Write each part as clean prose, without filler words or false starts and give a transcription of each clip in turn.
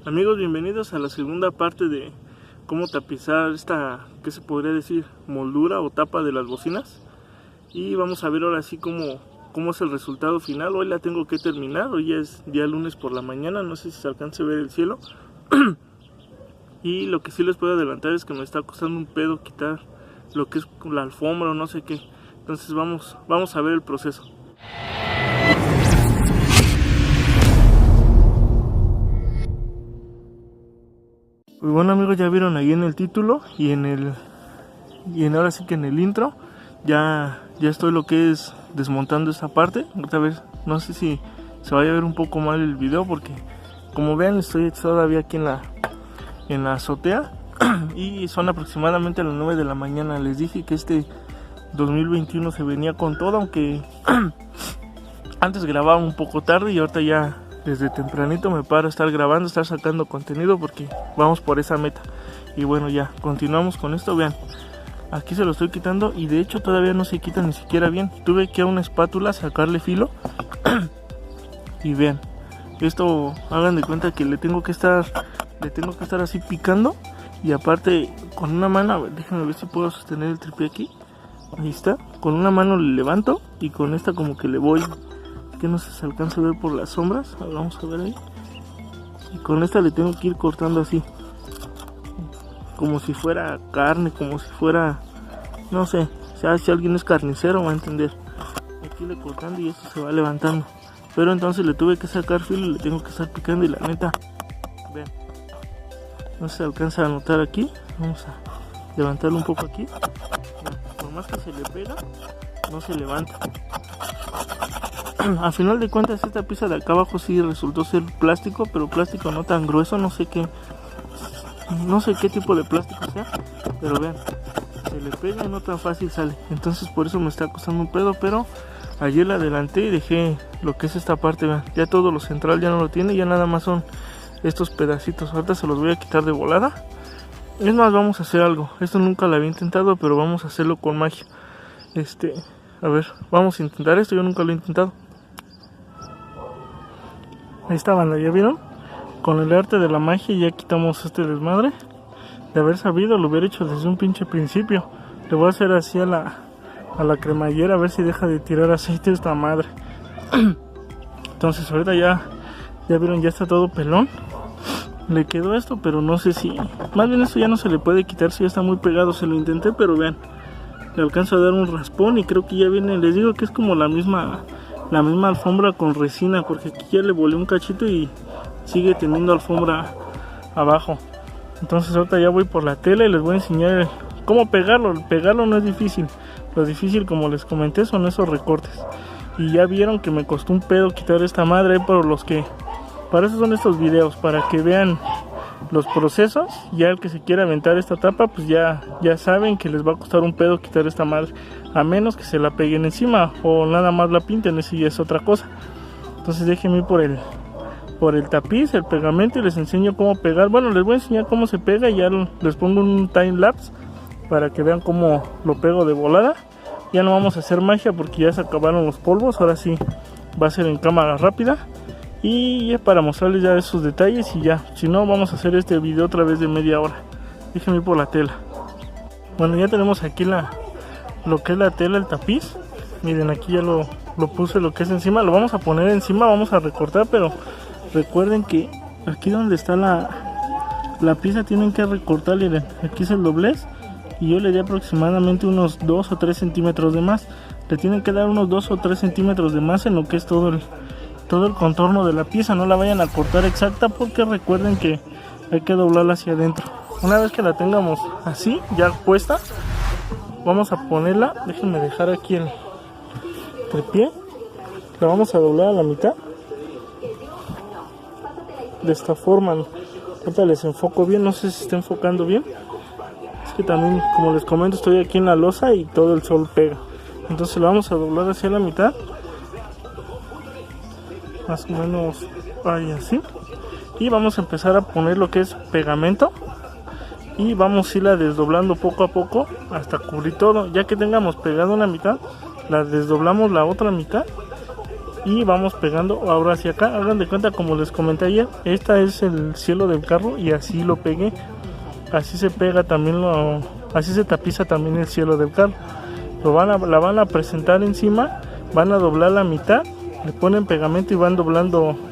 Amigos, bienvenidos a la segunda parte de cómo tapizar esta, ¿qué se podría decir? Moldura o tapa de las bocinas. Y vamos a ver ahora sí cómo es el resultado final. Hoy la tengo que terminar, hoy ya es día lunes por la mañana, no sé si se alcance a ver el cielo. Y lo que sí les puedo adelantar es que me está costando un pedo quitar lo que es la alfombra o no sé qué. Entonces vamos a ver el proceso. Pues bueno, amigos, ya vieron ahí en el título y ahora sí que en el intro ya estoy lo que es desmontando esta parte. Otra vez no sé si se vaya a ver un poco mal el video porque como vean estoy todavía aquí en la azotea y son aproximadamente las 9 de la mañana. Les dije que este 2021 se venía con todo, aunque antes grababa un poco tarde y ahorita ya desde tempranito me paro a estar grabando, estar sacando contenido porque vamos por esa meta. Y bueno, ya continuamos con esto. Vean, aquí se lo estoy quitando y de hecho todavía no se quita ni siquiera bien. Tuve que a una espátula sacarle filo y vean, esto hagan de cuenta que le tengo que estar así picando. Y aparte con una mano, a ver, déjenme ver si puedo sostener el tripié aquí. Ahí está, con una mano le levanto y con esta como que le voy, que no sé si se alcanza a ver por las sombras. Vamos a ver ahí. Y con esta le tengo que ir cortando así, como si fuera carne, como si fuera, no sé, o sea, si alguien es carnicero va a entender. Aquí le cortando y esto se va levantando. Pero entonces le tuve que sacar filo y le tengo que estar picando y la neta, vean, no se alcanza a notar aquí. Vamos a levantarlo un poco aquí. Por más que se le pega, no se levanta. A final de cuentas esta pieza de acá abajo sí resultó ser plástico, pero plástico no tan grueso, no sé qué tipo de plástico sea, pero vean, se le pega y no tan fácil sale. Entonces por eso me está costando un pedo, pero ayer la adelanté y dejé lo que es esta parte. Vean, ya todo lo central ya no lo tiene, ya nada más son estos pedacitos. Ahorita se los voy a quitar de volada. Es más, vamos a hacer algo, esto nunca lo había intentado, pero vamos a hacerlo con magia. A ver, vamos a intentar esto, yo nunca lo he intentado. Ahí está, banda, ¿ya vieron? Con el arte de la magia ya quitamos este desmadre. De haber sabido, lo hubiera hecho desde un pinche principio. Le voy a hacer así a la cremallera, a ver si deja de tirar aceite esta madre. Entonces ahorita ya vieron, ya está todo pelón. Le quedó esto, pero no sé si... Más bien esto ya no se le puede quitar, si ya está muy pegado. Se lo intenté, pero vean, le alcanzo a dar un raspón y creo que ya viene. Les digo que es como la misma alfombra con resina, porque aquí ya le volé un cachito y sigue teniendo alfombra abajo. Entonces ahorita ya voy por la tela y les voy a enseñar cómo pegarlo. Pegarlo no es difícil, lo difícil, como les comenté, son esos recortes. Y ya vieron que me costó un pedo quitar esta madre, para eso son estos videos, para que vean los procesos. Ya el que se quiera aventar esta tapa, pues ya saben que les va a costar un pedo quitar esta madre, a menos que se la peguen encima o nada más la pinten, eso ya es otra cosa. Entonces déjenme ir por el tapiz, el pegamento, y les enseño cómo pegar. Bueno, les voy a enseñar cómo se pega y ya les pongo un time lapse para que vean cómo lo pego de volada. Ya no vamos a hacer magia porque ya se acabaron los polvos, ahora sí va a ser en cámara rápida. Y ya para mostrarles ya esos detalles y ya, si no vamos a hacer este video otra vez de media hora. Déjenme ir por la tela. Bueno, ya tenemos aquí lo que es la tela, el tapiz. Miren, aquí ya lo puse lo que es encima. Lo vamos a poner encima, vamos a recortar, pero recuerden que aquí donde está la pieza tienen que recortar. Miren, aquí es el doblez y yo le di aproximadamente unos 2 o 3 centímetros de más. Le tienen que dar unos 2 o 3 centímetros de más en lo que es todo el contorno de la pieza. No la vayan a cortar exacta porque recuerden que hay que doblarla hacia adentro. Una vez que la tengamos así ya puesta, vamos a ponerla. Déjenme dejar aquí el tripié. La vamos a doblar a la mitad de esta forma. Ahorita les enfoco bien, no sé si está enfocando bien. Es que también, como les comento, estoy aquí en la losa y todo el sol pega. Entonces la vamos a doblar hacia la mitad, más o menos ahí así, y vamos a empezar a poner lo que es pegamento y vamos a irla desdoblando poco a poco hasta cubrir todo. Ya que tengamos pegado una mitad, la desdoblamos la otra mitad y vamos pegando ahora hacia acá. Hagan de cuenta, como les comenté ayer, esta es el cielo del carro y así lo pegué. Así se pega también, así se tapiza también el cielo del carro. La van a presentar encima, van a doblar la mitad, le ponen pegamento y van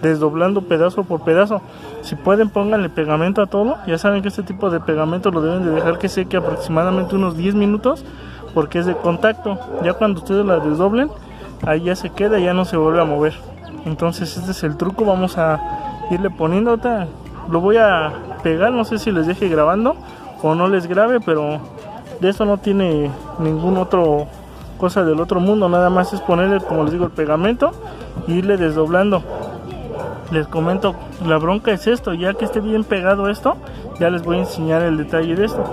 desdoblando pedazo por pedazo. Si pueden, pónganle pegamento a todo. Ya saben que este tipo de pegamento lo deben de dejar que seque aproximadamente unos 10 minutos, porque es de contacto. Ya cuando ustedes la desdoblen, ahí ya se queda, ya no se vuelve a mover. Entonces este es el truco. Vamos a irle poniendo ahorita. Lo voy a pegar, no sé si les deje grabando o no les grabe, pero de esto no tiene ningún otro cosa del otro mundo. Nada más es ponerle, como les digo, el pegamento y irle desdoblando. Les comento, la bronca es esto, ya que esté bien pegado esto, ya les voy a enseñar el detalle de esto.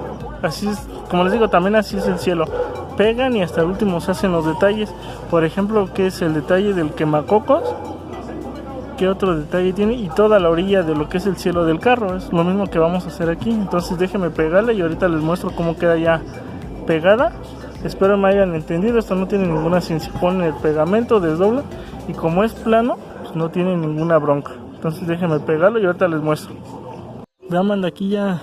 Así es, como les digo, también así es el cielo. Pegan y hasta el último se hacen los detalles. Por ejemplo, que es el detalle del quemacocos. ¿Qué otro detalle tiene? Y toda la orilla de lo que es el cielo del carro. Es lo mismo que vamos a hacer aquí. Entonces déjenme pegarle y ahorita les muestro cómo queda ya pegada. Espero me hayan entendido. Esto no tiene ninguna ciencia. Ponen el pegamento, desdobla y como es plano, pues no tiene ninguna bronca. Entonces déjenme pegarlo y ahorita les muestro. Vean, de aquí ya.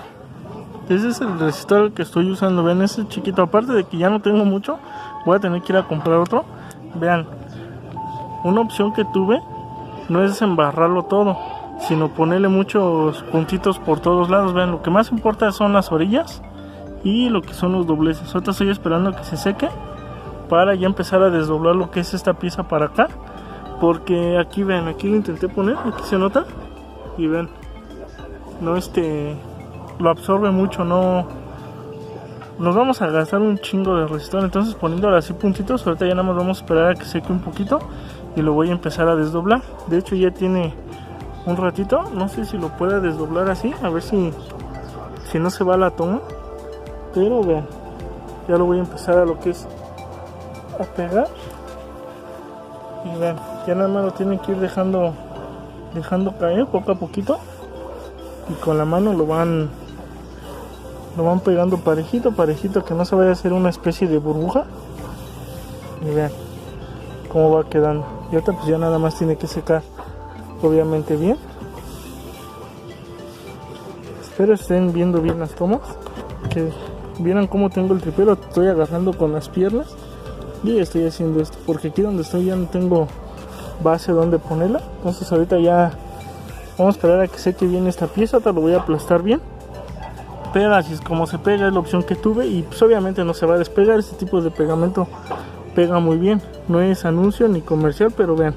Ese es el resistor que estoy usando. Vean, ese chiquito. Aparte de que ya no tengo mucho, voy a tener que ir a comprar otro. Vean, una opción que tuve no es embarrarlo todo, sino ponerle muchos puntitos por todos lados. Vean, lo que más importa son las orillas y lo que son los dobleces. Ahorita estoy esperando que se seque para ya empezar a desdoblar lo que es esta pieza para acá, porque aquí ven, aquí lo intenté poner, aquí se nota y ven, no lo absorbe mucho, no nos vamos a gastar un chingo de resistor. Entonces poniéndole así puntitos, ahorita ya nada más vamos a esperar a que seque un poquito y lo voy a empezar a desdoblar. De hecho ya tiene un ratito, no sé si lo pueda desdoblar así, a ver si no se va la toma, pero vean, ya lo voy a empezar a lo que es a pegar y vean, ya nada más lo tienen que ir dejando caer poco a poquito y con la mano lo van pegando parejito, que no se vaya a hacer una especie de burbuja. Y vean cómo va quedando. Y ahorita pues ya nada más tiene que secar, obviamente bien. Espero estén viendo bien las tomas, que vieran cómo tengo el tripé, lo estoy agarrando con las piernas y estoy haciendo esto, porque aquí donde estoy ya no tengo base donde ponerla. Entonces ahorita ya vamos a esperar a que seque bien esta pieza. Ahorita lo voy a aplastar bien, pero así es como se pega, es la opción que tuve y pues obviamente no se va a despegar. Este tipo de pegamento pega muy bien, no es anuncio ni comercial, pero vean,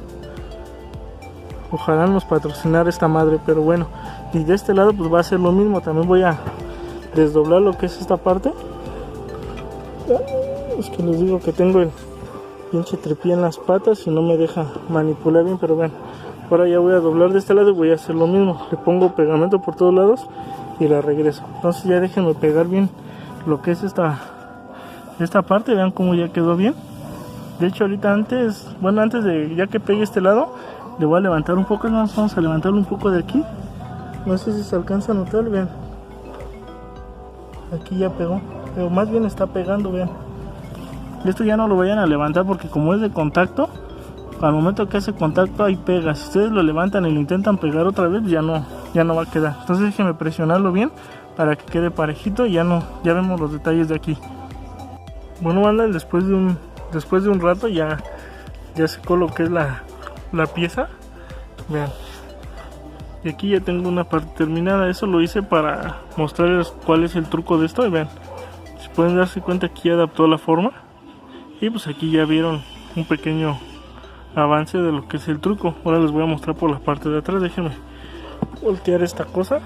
ojalá nos patrocinar esta madre. Pero bueno, y de este lado pues va a ser lo mismo. También voy a desdoblar lo que es esta parte. Es que les digo que tengo el pinche tripié en las patas y no me deja manipular bien, pero vean, ahora ya voy a doblar de este lado y voy a hacer lo mismo. Le pongo pegamento por todos lados y la regreso. Entonces ya déjenme pegar bien lo que es esta parte. Vean cómo ya quedó bien. De hecho ahorita antes de ya que pegue este lado, le voy a levantar un poco. Vamos a levantarlo un poco de aquí. No sé si se alcanza a notar, vean, aquí ya pegó, pero más bien está pegando, vean. Esto ya no lo vayan a levantar porque como es de contacto, al momento que hace contacto ahí pega. Si ustedes lo levantan y lo intentan pegar otra vez, ya no va a quedar. Entonces déjenme presionarlo bien para que quede parejito y ya vemos los detalles de aquí. Bueno, banda, después de un rato ya secó lo que es la pieza. Vean, y aquí ya tengo una parte terminada. Eso lo hice para mostrarles cuál es el truco de esto. Y vean, si pueden darse cuenta, aquí adaptó la forma y pues aquí ya vieron un pequeño avance de lo que es el truco. Ahora les voy a mostrar por la parte de atrás. Déjenme voltear esta cosa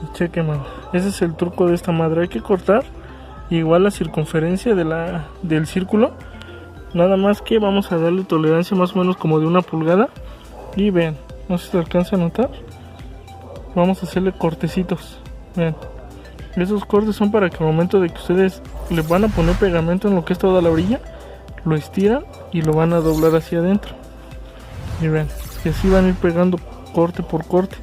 y chequen, man. Ese es el truco de esta madre. Hay que cortar igual la circunferencia del círculo, nada más que vamos a darle tolerancia más o menos como de 1 pulgada. Y vean, no sé si se alcanza a notar, vamos a hacerle cortecitos. Vean, esos cortes son para que al momento de que ustedes le van a poner pegamento en lo que es toda la orilla, lo estiran y lo van a doblar hacia adentro. Y vean, y así van a ir pegando corte por corte.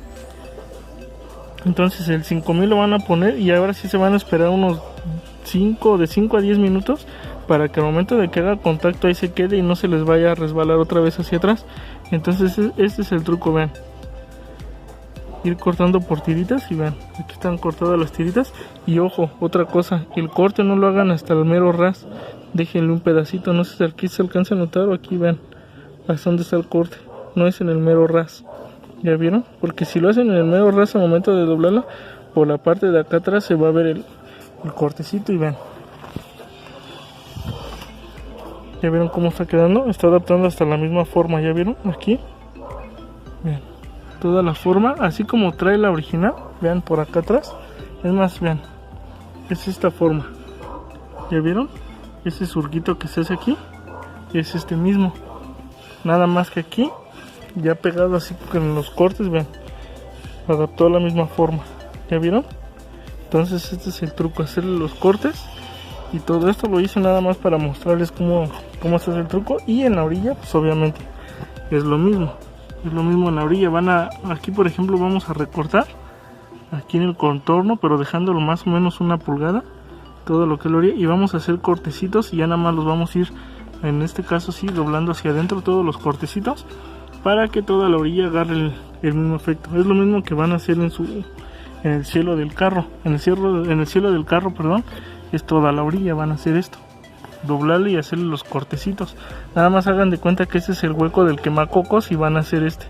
Entonces el 5000 lo van a poner y ahora sí se van a esperar unos de 5 a 10 minutos para que al momento de que haga contacto ahí se quede y no se les vaya a resbalar otra vez hacia atrás. Entonces este es el truco, vean. Ir cortando por tiritas y vean, aquí están cortadas las tiritas. Y ojo, otra cosa, el corte no lo hagan hasta el mero ras, déjenle un pedacito, no sé si aquí se alcanza a notar o aquí vean, hasta donde está el corte, no es en el mero ras, ¿ya vieron? Porque si lo hacen en el mero ras al momento de doblarla, por la parte de acá atrás se va a ver el cortecito y vean. ¿Ya vieron cómo está quedando? Está adaptando hasta la misma forma, ¿ya vieron? Aquí, vean, toda la forma, así como trae la original, vean por acá atrás, es más, vean, es esta forma, ¿ya vieron? Ese surquito que se hace aquí, es este mismo, nada más que aquí, ya pegado así con los cortes, vean, adaptó a la misma forma, ¿ya vieron? Entonces este es el truco, hacerle los cortes. Y todo esto lo hice nada más para mostrarles cómo hacer el truco. Y en la orilla, pues obviamente es lo mismo. Es lo mismo en la orilla. Aquí por ejemplo vamos a recortar aquí en el contorno, pero dejándolo más o menos 1 pulgada. Todo lo que es la orilla. Y vamos a hacer cortecitos y ya nada más los vamos a ir, en este caso sí, doblando hacia adentro todos los cortecitos. Para que toda la orilla agarre el mismo efecto. Es lo mismo que van a hacer en el cielo del carro. En el cielo del carro, perdón. Es toda la orilla, van a hacer esto, doblarle y hacerle los cortecitos. Nada más hagan de cuenta que ese es el hueco del quemacocos y van a hacer este.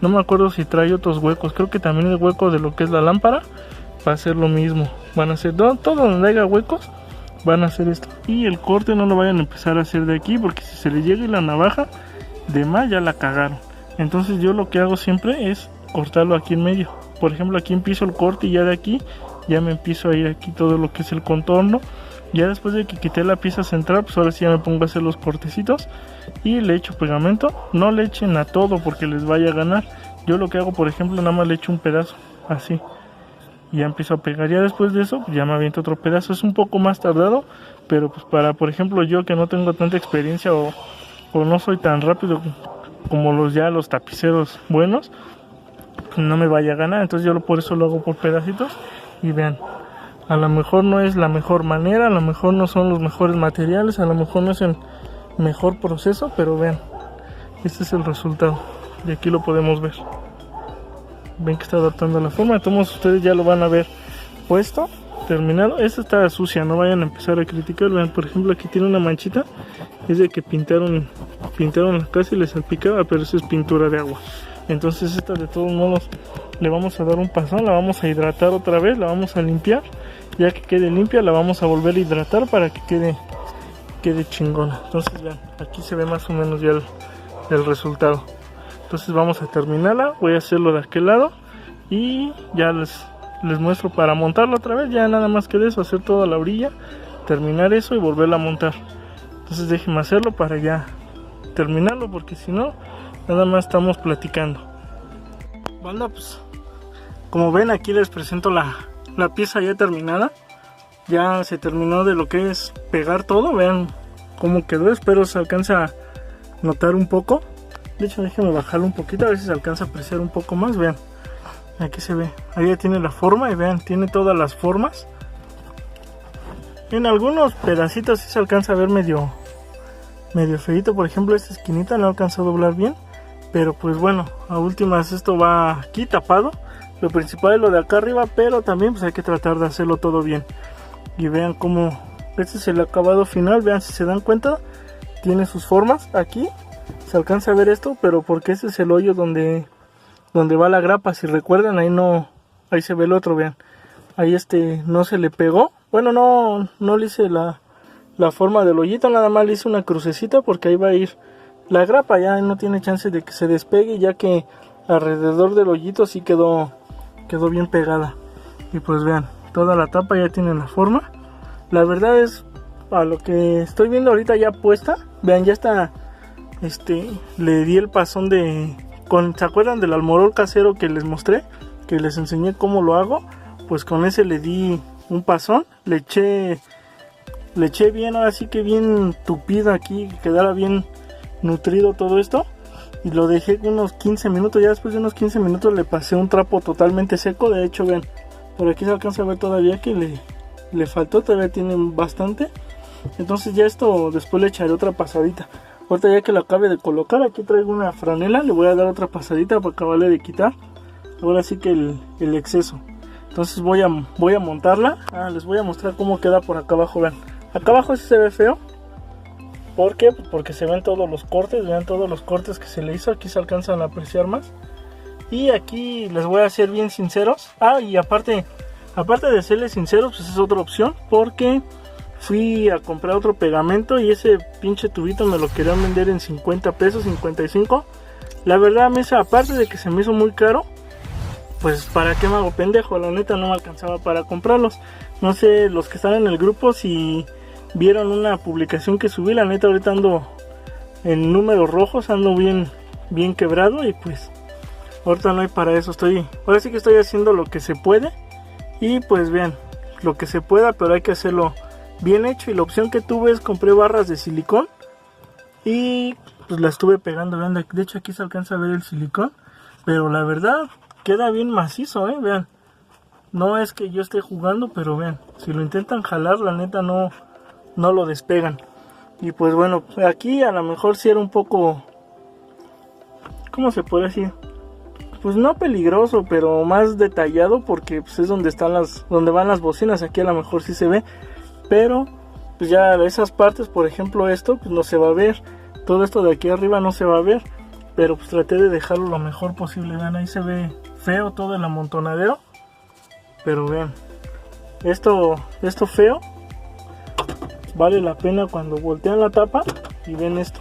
No me acuerdo si trae otros huecos, creo que también el hueco de lo que es la lámpara va a ser lo mismo. Van a hacer todo donde haya huecos, van a hacer esto. Y el corte no lo vayan a empezar a hacer de aquí, porque si se les llega la navaja de más ya la cagaron. Entonces yo lo que hago siempre es cortarlo aquí en medio. Por ejemplo, aquí empiezo el corte y ya de aquí ya me empiezo a ir aquí todo lo que es el contorno. Ya después de que quité la pieza central, pues ahora sí ya me pongo a hacer los cortecitos y le echo pegamento. No le echen a todo porque les vaya a ganar. Yo lo que hago, por ejemplo, nada más le echo un pedazo así y ya empiezo a pegar. Ya después de eso, pues ya me aviento otro pedazo. Es un poco más tardado, pero pues para, por ejemplo, yo que no tengo tanta experiencia o no soy tan rápido como los tapiceros buenos, pues no me vaya a ganar. Entonces yo por eso lo hago por pedacitos. Y vean, a lo mejor no es la mejor manera, a lo mejor no son los mejores materiales, a lo mejor no es el mejor proceso, pero vean, este es el resultado. Y aquí lo podemos ver. Ven que está adaptando la forma. Todos ustedes ya lo van a ver puesto, terminado. Esta está sucia, no vayan a empezar a criticar. Vean, por ejemplo, aquí tiene una manchita. Es de que pintaron la casa y les salpicaba, pero eso es pintura de agua. Entonces esta de todos modos le vamos a dar un pasón, la vamos a hidratar otra vez, la vamos a limpiar. Ya que quede limpia la vamos a volver a hidratar para que quede chingona. Entonces vean, aquí se ve más o menos ya el resultado. Entonces vamos a terminarla, voy a hacerlo de aquel lado y ya les muestro para montarla otra vez. Ya nada más que de eso, hacer toda la orilla, terminar eso y volverla a montar. Entonces déjenme hacerlo para ya terminarlo, porque si no, nada más estamos platicando. Banda, pues como ven, aquí les presento la pieza ya terminada. Ya se terminó de lo que es pegar todo. Vean cómo quedó, espero se alcance a notar un poco. De hecho déjenme bajarlo un poquito, a ver si se alcanza a apreciar un poco más. Vean, aquí se ve, ahí ya tiene la forma y vean, tiene todas las formas. En algunos pedacitos sí se alcanza a ver medio feito. Por ejemplo, esta esquinita no alcanza a doblar bien, pero pues bueno, a últimas esto va aquí tapado. Lo principal es lo de acá arriba, pero también pues hay que tratar de hacerlo todo bien. Y vean cómo este es el acabado final. Vean, si se dan cuenta, tiene sus formas. Aquí se alcanza a ver esto, pero porque ese es el hoyo donde va la grapa. Si recuerdan, ahí se ve el otro. Vean, ahí no se le pegó. Bueno, no le hice la forma del hoyito, nada más le hice una crucecita porque ahí va a ir la grapa. Ya no tiene chance de que se despegue, ya que alrededor del hoyito sí quedó bien pegada. Y pues vean, toda la tapa ya tiene la forma. La verdad es, a lo que estoy viendo ahorita ya puesta, vean, ya está, le di el pasón ¿se acuerdan del almorol casero que les mostré? Que les enseñé cómo lo hago. Pues con ese le di un pasón, le eché bien, ahora sí que bien tupido aquí, que quedara bien nutrido todo esto. Y lo dejé unos 15 minutos, ya después de unos 15 minutos le pasé un trapo totalmente seco. De hecho, ven, por aquí se alcanza a ver todavía que le faltó, todavía tiene bastante. Entonces ya esto después le echaré otra pasadita. Ahorita ya que lo acabe de colocar, aquí traigo una franela, le voy a dar otra pasadita para acabarle de quitar. Ahora sí que el exceso. Entonces voy a montarla. Les voy a mostrar cómo queda por acá abajo. Vean, acá abajo sí se ve feo. ¿Por qué? Porque se ven todos los cortes. Vean todos los cortes que se le hizo. Aquí se alcanzan a apreciar más. Y aquí les voy a ser bien sinceros. Y aparte de serles sinceros, pues es otra opción. Porque fui a comprar otro pegamento y ese pinche tubito me lo querían vender en 50 pesos, 55. La verdad, a mí, aparte de que se me hizo muy caro, pues para qué me hago pendejo, la neta no me alcanzaba para comprarlos. No sé, los que están en el grupo, si vieron una publicación que subí, la neta ahorita ando en números rojos, ando bien quebrado y pues ahorita no hay para eso. Ahora sí que estoy haciendo lo que se puede y pues vean, lo que se pueda, pero hay que hacerlo bien hecho. Y la opción que tuve es compré barras de silicón y pues la estuve pegando. Vean, de hecho aquí se alcanza a ver el silicón, pero la verdad queda bien macizo, vean. No es que yo esté jugando, pero vean, si lo intentan jalar, la neta no lo despegan. Y pues bueno, aquí a lo mejor sí era un poco, ¿cómo se puede decir? Pues no peligroso, pero más detallado, porque pues es donde van las bocinas. Aquí a lo mejor sí se ve, pero pues ya esas partes, por ejemplo esto, pues no se va a ver. Todo esto de aquí arriba no se va a ver, pero pues traté de dejarlo lo mejor posible. Vean, ahí se ve feo todo el amontonadero, pero vean, esto feo vale la pena cuando voltean la tapa y ven esto.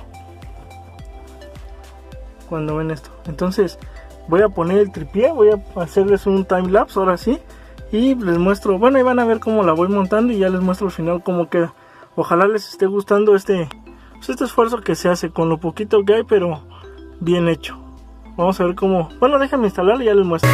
Cuando ven esto, entonces voy a poner el tripié, voy a hacerles un time lapse ahora sí y les muestro. Bueno, y van a ver cómo la voy montando y ya les muestro al final cómo queda. Ojalá les esté gustando este esfuerzo que se hace con lo poquito que hay, pero bien hecho. Vamos a ver cómo. Bueno, déjenme instalarlo y ya les muestro.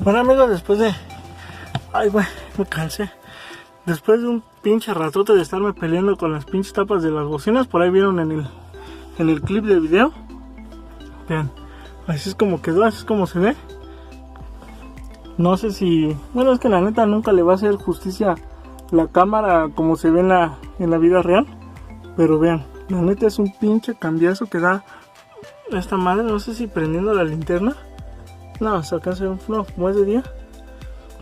Bueno amigos, después de... Ay güey, me cansé. Después de un pinche ratote de estarme peleando con las pinches tapas de las bocinas, por ahí vieron en el clip de video. Vean, así es como quedó, así es como se ve. No sé si... Bueno, es que la neta nunca le va a hacer justicia la cámara como se ve en la vida real. Pero vean, la neta es un pinche cambiazo que da esta madre. No sé si prendiendo la linterna. No, se alcanza, no, como es de día,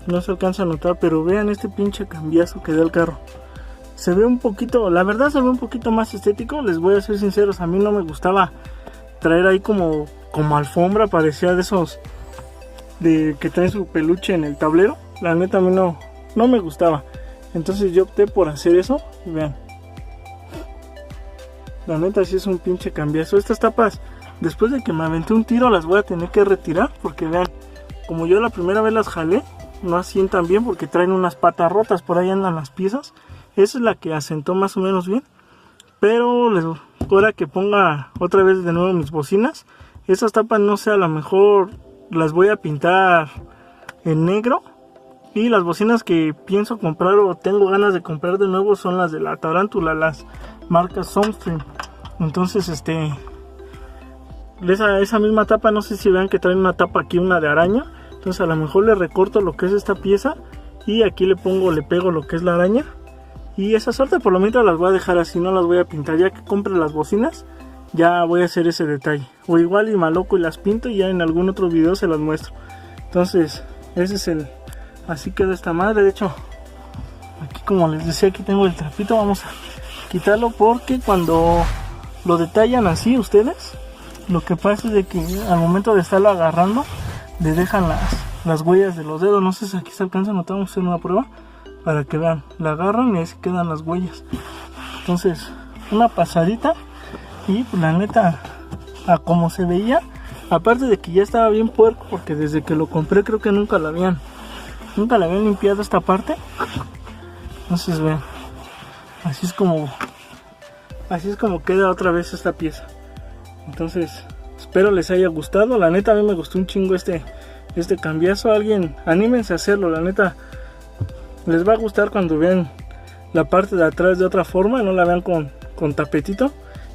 no se alcanza a notar, pero vean este pinche cambiazo que da el carro. Se ve un poquito, la verdad se ve un poquito más estético, les voy a ser sinceros, a mí no me gustaba traer ahí como alfombra, parecía de esos de que traen su peluche en el tablero. La neta a mí no me gustaba, entonces yo opté por hacer eso. Y vean, la neta sí es un pinche cambiazo. Estas tapas, después de que me aventé un tiro, las voy a tener que retirar, porque vean, como yo la primera vez las jalé, no asientan bien porque traen unas patas rotas, por ahí andan las piezas. Esa es la que asentó más o menos bien, Pero ahora que ponga otra vez de nuevo mis bocinas, esas tapas no sé, a lo mejor las voy a pintar en negro. Y las bocinas que pienso comprar o tengo ganas de comprar de nuevo son las de la Tarántula, las marcas Soundstream. Entonces esa misma tapa, no sé si vean que trae una tapa aquí, una de araña. Entonces a lo mejor le recorto lo que es esta pieza y aquí le pego lo que es la araña. Y esa suerte por lo menos las voy a dejar así, no las voy a pintar. Ya que compre las bocinas ya voy a hacer ese detalle. O igual y maloco y las pinto y ya en algún otro video se las muestro. Entonces ese es así queda esta madre. De hecho, aquí como les decía, aquí tengo el trapito. Vamos a quitarlo porque cuando lo detallan así ustedes, lo que pasa es de que al momento de estarlo agarrando, le dejan las huellas de los dedos. No sé si aquí se alcanza a notar, vamos a hacer una prueba para que vean. La agarran y ahí se quedan las huellas. Entonces, una pasadita y pues la neta, a como se veía, aparte de que ya estaba bien puerco, porque desde que lo compré creo que nunca la habían limpiado esta parte. Entonces vean, así es como queda otra vez esta pieza. Entonces espero les haya gustado. La neta a mí me gustó un chingo este cambiazo. Alguien anímense a hacerlo, la neta les va a gustar cuando vean la parte de atrás de otra forma, no la vean con tapetito.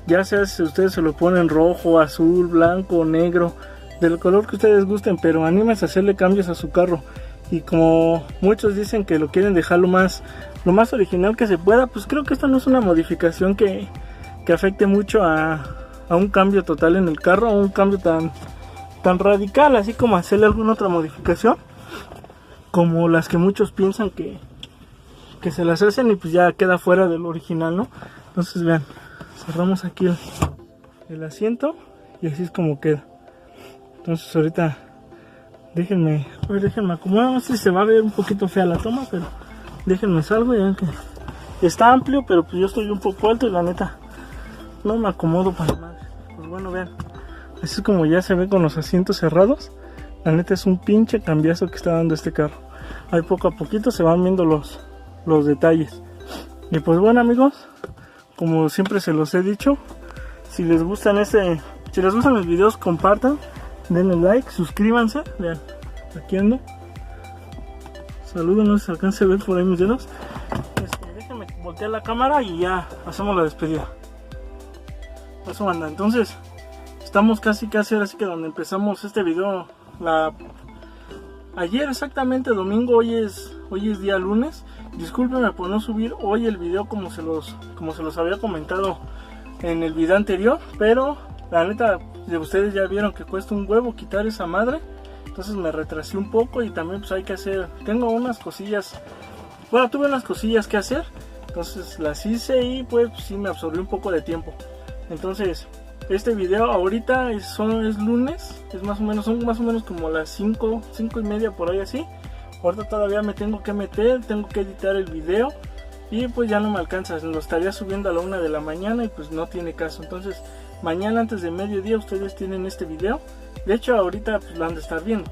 Ya sea si ustedes se lo ponen rojo, azul, blanco, negro, del color que ustedes gusten, pero anímense a hacerle cambios a su carro. Y como muchos dicen que lo quieren dejar lo más original que se pueda, pues creo que esto no es una modificación que afecte mucho a un cambio total en el carro, a un cambio tan radical, así como hacerle alguna otra modificación, como las que muchos piensan que se las hacen y pues ya queda fuera del original, ¿no? Entonces vean, cerramos aquí el asiento y así es como queda. Entonces ahorita déjenme acomodar. No sé si se va a ver un poquito fea la toma, pero déjenme salgo. Ya que está amplio, pero pues yo estoy un poco alto y la neta no me acomodo para nada. Pues bueno, vean, así es como ya se ve con los asientos cerrados. La neta es un pinche cambiazo que está dando este carro. Ahí poco a poquito se van viendo los detalles. Y pues bueno, amigos, como siempre se los he dicho, si les gustan los videos, compartan, denle like, suscríbanse. Vean, aquí ando. Saludos, no se alcance a ver por ahí mis dedos. Déjenme voltear la cámara y ya hacemos la despedida. Eso anda. Entonces estamos casi ahora sí que donde empezamos este video ayer, exactamente domingo. Hoy es día lunes. Discúlpenme por no subir hoy el video como se los había comentado en el video anterior, pero la neta ustedes ya vieron que cuesta un huevo quitar esa madre. Entonces me retrasé un poco y también pues hay que hacer, tuve unas cosillas que hacer, entonces las hice y pues sí me absorbió un poco de tiempo. Entonces este video ahorita es lunes, son más o menos como las 5:30 por ahí así. Ahorita todavía me tengo que meter, tengo que editar el video y pues ya no me alcanza, lo estaría subiendo a la 1 de la mañana y pues no tiene caso. Entonces mañana antes de mediodía ustedes tienen este video. De hecho ahorita pues lo han de estar viendo.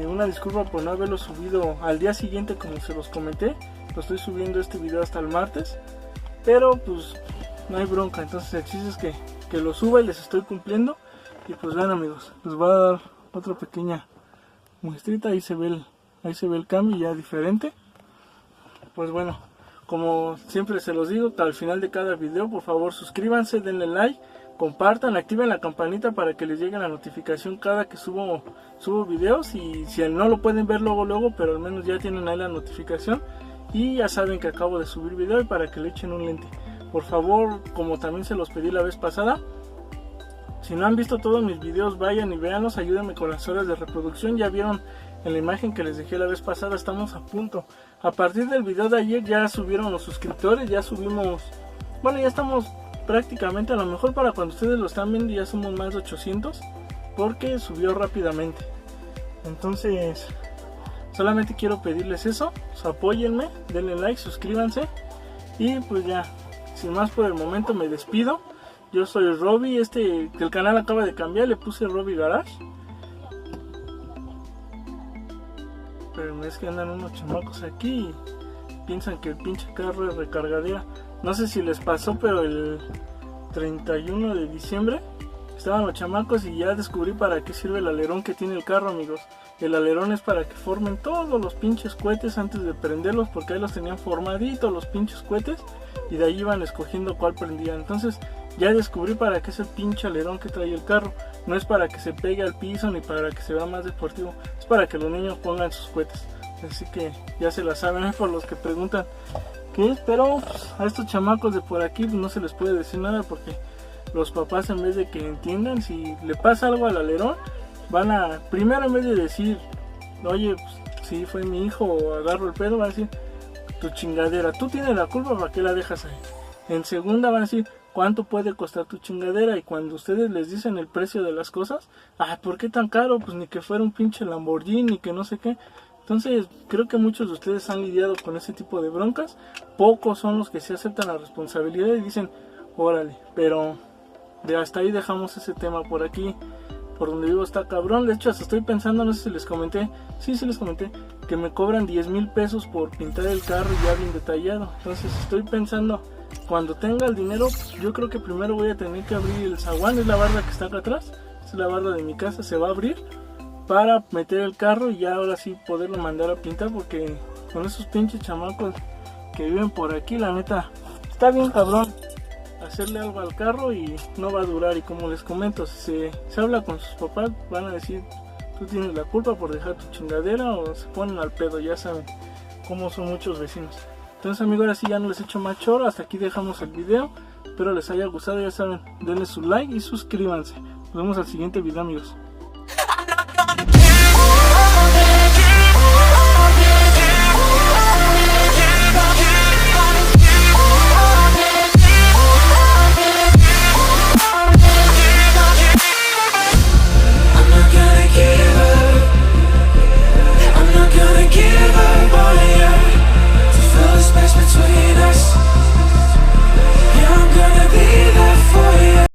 Una disculpa por no haberlo subido al día siguiente como se los comenté. Lo estoy subiendo este video hasta el martes, pero pues no hay bronca. Entonces el chiste es que lo suba y les estoy cumpliendo. Y pues vean, amigos, les voy a dar otra pequeña muestrita. Ahí se ve el cambio ya diferente. Pues bueno, como siempre se los digo, al final de cada video, por favor suscríbanse, denle like, compartan, activen la campanita para que les llegue la notificación cada que subo videos. Y si no lo pueden ver luego, pero al menos ya tienen ahí la notificación y ya saben que acabo de subir video, y para que le echen un lente. Por favor, como también se los pedí la vez pasada, si no han visto todos mis videos, vayan y véanlos, ayúdenme con las horas de reproducción. Ya vieron en la imagen que les dejé la vez pasada, estamos a punto. A partir del video de ayer ya subieron los suscriptores, ya estamos prácticamente, a lo mejor para cuando ustedes lo están viendo ya somos más de 800, porque subió rápidamente. Entonces solamente quiero pedirles eso, pues apóyenme, denle like, suscríbanse y pues ya, sin más por el momento me despido. Yo soy Robbie, el canal acaba de cambiar, le puse Robbie Garage. Pero es que andan unos chamacos aquí y piensan que el pinche carro es recargadera. No sé si les pasó, pero el 31 de diciembre estaban los chamacos y ya descubrí para qué sirve el alerón que tiene el carro, amigos. El alerón es para que formen todos los pinches cohetes antes de prenderlos, porque ahí los tenían formaditos los pinches cohetes y de ahí iban escogiendo cuál prendían. Entonces ya descubrí para qué es el pinche alerón que trae el carro. No es para que se pegue al piso ni para que se vea más deportivo, es para que los niños pongan sus cohetes. Así que ya se la saben, por los que preguntan qué es, pero pues, a estos chamacos de por aquí pues, no se les puede decir nada, porque los papás, en vez de que entiendan, si le pasa algo al alerón, van a, primero, en vez de decir, oye, pues, sí fue mi hijo, o agarro el pedo, van a decir, tu chingadera, tú tienes la culpa, ¿para qué la dejas ahí? En segunda van a decir, ¿cuánto puede costar tu chingadera? Y cuando ustedes les dicen el precio de las cosas, ¿por qué tan caro? Pues ni que fuera un pinche Lamborghini, que no sé qué. Entonces creo que muchos de ustedes han lidiado con ese tipo de broncas. Pocos son los que se aceptan la responsabilidad y dicen, órale, pero de hasta ahí dejamos ese tema. Por aquí, por donde vivo, está cabrón. De hecho, hasta estoy pensando, no sé si les comenté, sí les comenté, que me cobran 10,000 pesos por pintar el carro ya bien detallado. Entonces estoy pensando, cuando tenga el dinero, yo creo que primero voy a tener que abrir el zaguán. Es la barda que está acá atrás, es la barda de mi casa, se va a abrir para meter el carro y ya ahora sí poderlo mandar a pintar, porque con esos pinches chamacos que viven por aquí, la neta, está bien cabrón hacerle algo al carro y no va a durar. Y como les comento, si se habla con sus papás, van a decir, tú tienes la culpa por dejar tu chingadera, o se ponen al pedo, ya saben cómo son muchos vecinos. Entonces, amigos, ahora sí ya no les echo más choro, hasta aquí dejamos el video. Espero les haya gustado, ya saben, denle su like y suscríbanse. Nos vemos al siguiente video, amigos.